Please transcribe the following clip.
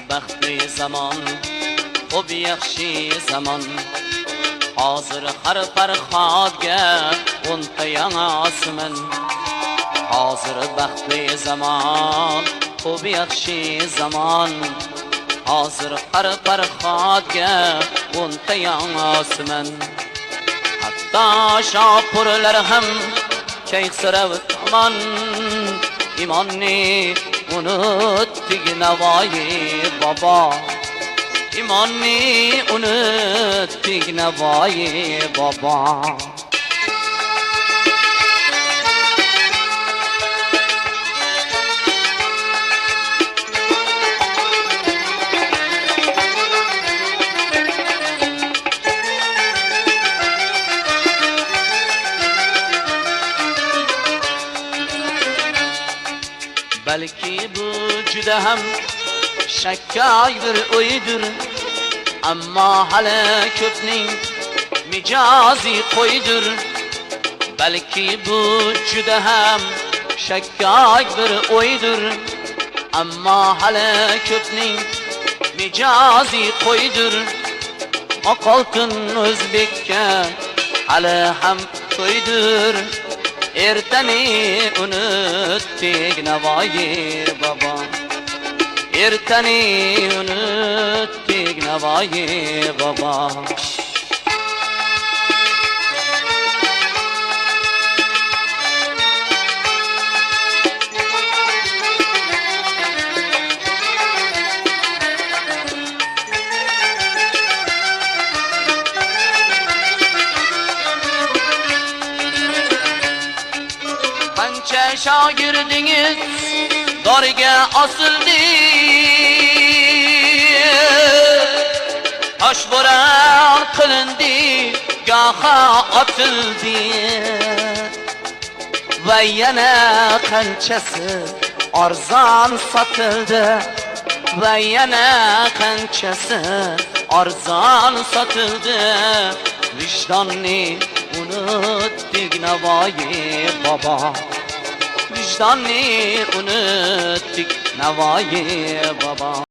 baxtli zamon, xo'p yaxshi zamon. Hozir har farhodga o'nta yangasman. Hozir baxtli zamon, xo'p yaxshi zamon. Hozir har farhodga o'nta yangasman. Hatto shopurlar ham kayqsirab aman, imonni unutdik Navoiy bobo. İmonni unutdik Navoiy bobo. Belki bu juda ham shakkok bir o'ydir, ammo hali ko'pning mijozi qo'ydir. Balki bu juda ham shakkok bir o'ydir, ammo hali ko'pning mijozi qo'ydir. Oq oltin o'zbekka hali ham to'ydir. Ertani unutdik Navoiy bobo. Ertani unutdik Navoiy bobo. Qancha shogirdingiz doriga osildi, toshbo'ron qilindi, goho otildi. Va yana qanchasi arzon sotildi, va yana qanchasi arzon sotildi. Vijdonni unutdik Navoiy bobo. Vijdonni unutdik Navoiy bobo.